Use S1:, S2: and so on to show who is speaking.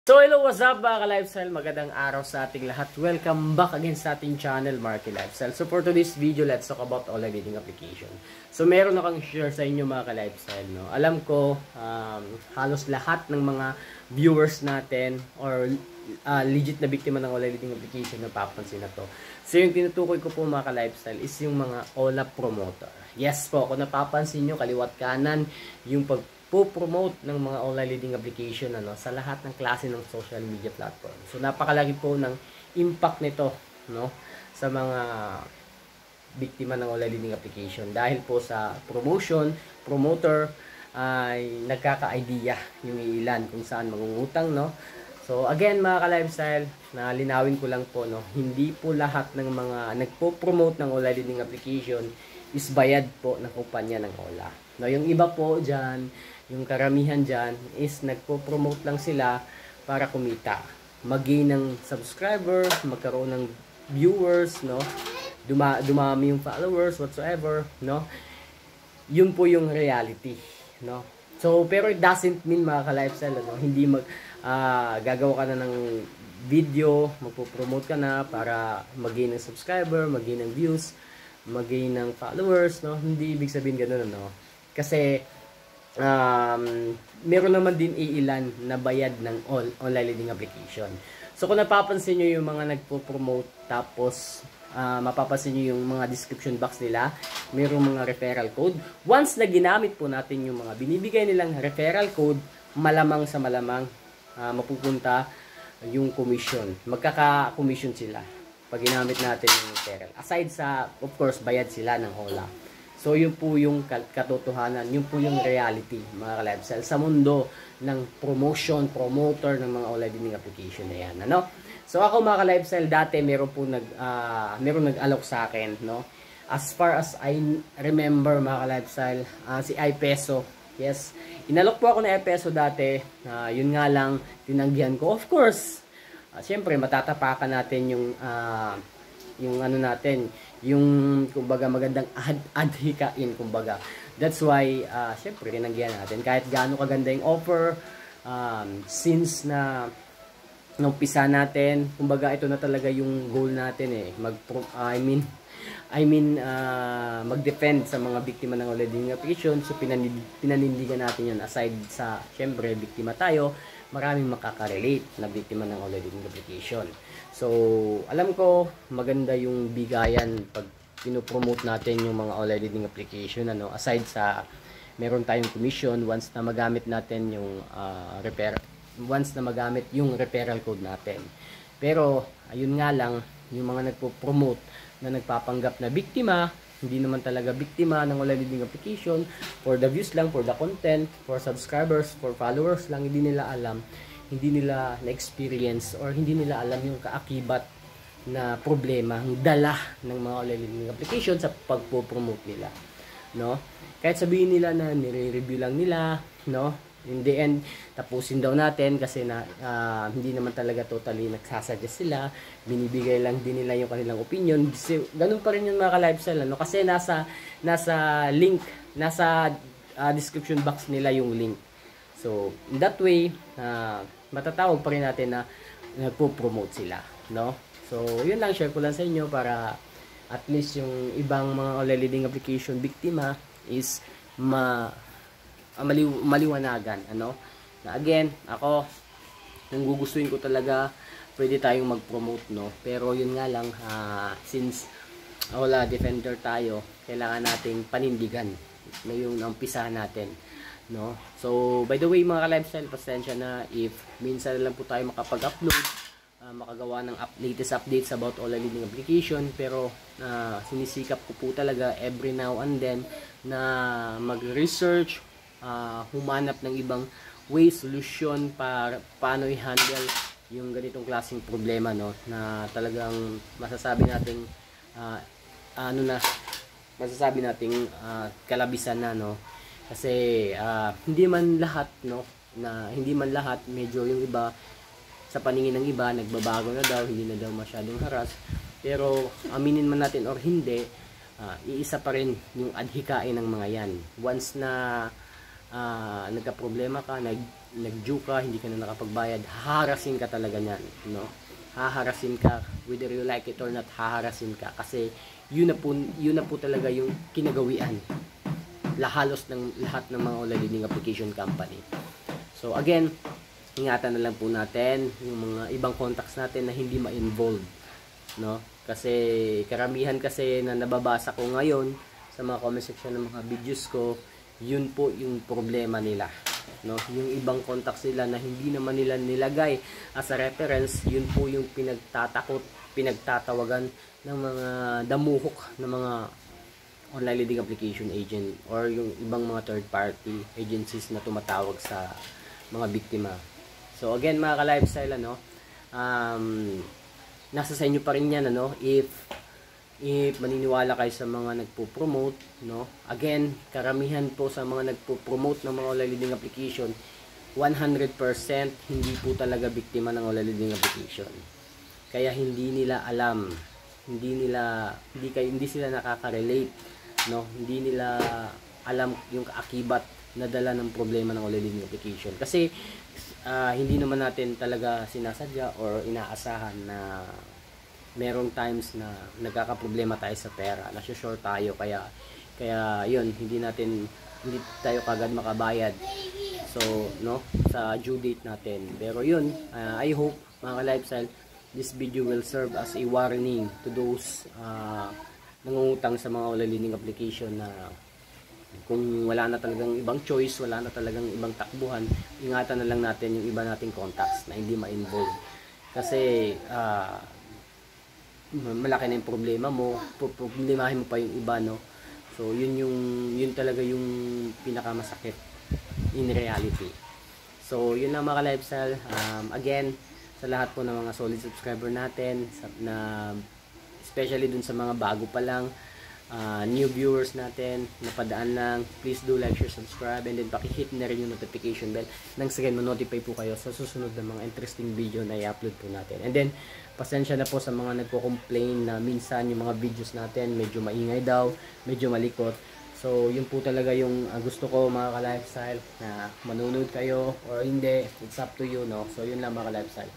S1: So hello, what's up mga ka-lifestyle? Magandang araw sa ating lahat. Welcome back again sa ating channel, Marky Lifestyle. So for today's video, let's talk about online dating application. So meron akong share sa inyo mga ka-lifestyle. No? Alam ko, halos lahat ng mga viewers natin or legit na biktima ng online dating application na papansin na to. So yung tinutukoy ko po mga ka-lifestyle is yung mga OLA promoter. Yes po, kung napapansin nyo, kaliwat kanan, yung promote ng mga online leading application sa lahat ng klase ng social media platform. So napakalaki po ng impact nito sa mga biktima ng online leading application dahil po sa promoter ay nagkaka-idea yung ilan kung saan mangungutang So again mga ka-lifestyle, na linawin ko lang po hindi po lahat ng mga nagpo-promote ng online leading application is bayad po ng kumpanya ng OLA. Yung iba po diyan, yung karamihan dyan is nagpo-promote lang sila para kumita. Mag-gain ng subscriber, magkaroon ng viewers, dumami yung followers, whatsoever, Yun po yung reality, So, pero it doesn't mean mga ka-lifestyle, hindi gagawa ka na ng video, magpo-promote ka na para mag-gain ng subscriber, mag-gain ng views, mag-gain ng followers, Hindi ibig sabihin gano'n, Kasi meron naman din iilan na bayad ng online leading application. So kung napapansin nyo yung mga nagpo-promote tapos mapapansin nyo yung mga description box nila, mayroong mga referral code. Once na ginamit po natin yung mga binibigay nilang referral code, malamang sa malamang mapupunta yung commission. Magkaka-commission sila pag ginamit natin yung referral. Aside sa, of course, bayad sila ng OLA. So, yun po yung katotohanan, yun po yung reality, mga ka-lifestyle, sa mundo ng promoter ng mga online dating application na yan, So, ako mga ka-lifestyle, dati meron nag-alok sa akin, As far as I remember, mga ka-lifestyle, si iPeso, yes, inalok po ako ng iPeso dati, yun nga lang, tinanggihan ko, of course, siyempre, matatapakan natin yung yung kumbaga magandang adhikain kumbaga. That's why syempre tinanggihan natin kahit gaano kaganda yung offer, since na umpisa natin, kumbaga ito na talaga yung goal natin mag-defend sa mga biktima ng online dating application. So pinanindigan natin yun. Aside sa syempre biktima tayo, maraming makaka-relate na biktima ng online dating application. So, alam ko maganda yung bigayan pag pinopromote natin yung mga online dating application, aside sa meron tayong commission once na magamit natin yung referral code natin. Pero ayun nga lang, yung mga nagpo-promote na nagpapanggap na biktima, hindi naman talaga biktima ng online dating application, for the views lang, for the content, for subscribers, for followers lang, hindi nila alam, hindi nila na-experience or hindi nila alam yung kaakibat na problema, ang dala ng mga online dating application sa pagpo-promote nila, Kahit sabihin nila na nire-review lang nila, in the end, tapusin daw natin kasi hindi naman talaga totally nagsasuggest sila, binibigay lang din nila yung kanilang opinion. Ganun pa rin yung mga ka-lifestyle, kasi nasa link, nasa description box nila yung link. So, in that way, matatawag pa rin natin na nagpo-promote sila, So, yun lang, share ko lang sa inyo para at least yung ibang mga online leading application biktima is maliwanagan, na again, ako, nang gugustuhin ko talaga, pwede tayong mag-promote, pero yun nga lang, since wala defender tayo, kailangan nating panindigan na yung umpisahan natin, So, by the way, mga ka-lifestyle, pasensya na if minsan lang po tayo makapag-upload, makagawa ng latest updates about online leading application, pero sinisikap ko po talaga every now and then na mag-research, humanap ng ibang way, solution para paano i-handle yung ganitong klaseng problema, na talagang masasabi nating kalabisan na, kasi hindi man lahat medyo yung iba sa paningin ng iba nagbabago na daw, hindi na daw masyadong haras, pero aminin man natin or hindi, iisa pa rin yung adhikain ng mga yan. Once na nagka-problema ka, nag-due ka, hindi ka na nakapagbayad, haharasin ka talaga niyan, no? Haharasin ka, whether you like it or not, haharasin ka. Kasi yun na po talaga yung kinagawian. Halos ng lahat ng mga online learning application company. So again, ingatan na lang po natin yung mga ibang contacts natin na hindi ma-involve, no? Kasi karamihan kasi na nababasa ko ngayon sa mga comment section ng mga videos ko, yun po yung problema nila, no? Yung ibang contacts nila na hindi naman nila nilagay as a reference, yun po yung pinagtatawagan ng mga damuhok ng mga online leading application agent or yung ibang mga third party agencies na tumatawag sa mga biktima. So again mga ka-lifestyle, ano, nasa sa inyo pa rin yan, ano, if maniniwala kayo sa mga nagpo-promote, no? Again, karamihan po sa mga nagpo-promote ng mga online leading application, 100% hindi po talaga biktima ng online leading application. Kaya hindi nila alam, hindi sila nakaka-relate, no? Hindi nila alam yung kaakibat na dala ng problema ng online leading application. Kasi hindi naman natin talaga sinasadya or inaasahan na merong times na nagkakaproblema tayo sa pera, nasa-short tayo, kaya yun, hindi tayo kagad makabayad, so no, sa due date natin. Pero yun, I hope mga ka-lifestyle, this video will serve as a warning to those nangungutang sa mga online learning application na kung wala na talagang ibang choice, wala na talagang ibang takbuhan, ingatan na lang natin yung iba nating contacts na hindi ma-involve. Kasi malaki na yung problema mo, problemahin mo pa yung iba, no? So yun talaga yung pinakamasakit in reality. So yun lang mga ka-lifestyle. Again, sa lahat po ng mga solid subscriber natin, na especially dun sa mga bago pa lang, new viewers natin, napadaan lang, please do like, share, subscribe, and then pakihit na rin yung notification bell nang sige ma-notify po kayo sa susunod na mga interesting video na i-upload po natin. And then, pasensya na po sa mga nagko-complain na minsan yung mga videos natin medyo maingay daw, medyo malikot. So, yun po talaga yung gusto ko mga ka-lifestyle, na manunod kayo or hindi, it's up to you, no? So, yun lang mga ka-lifestyle.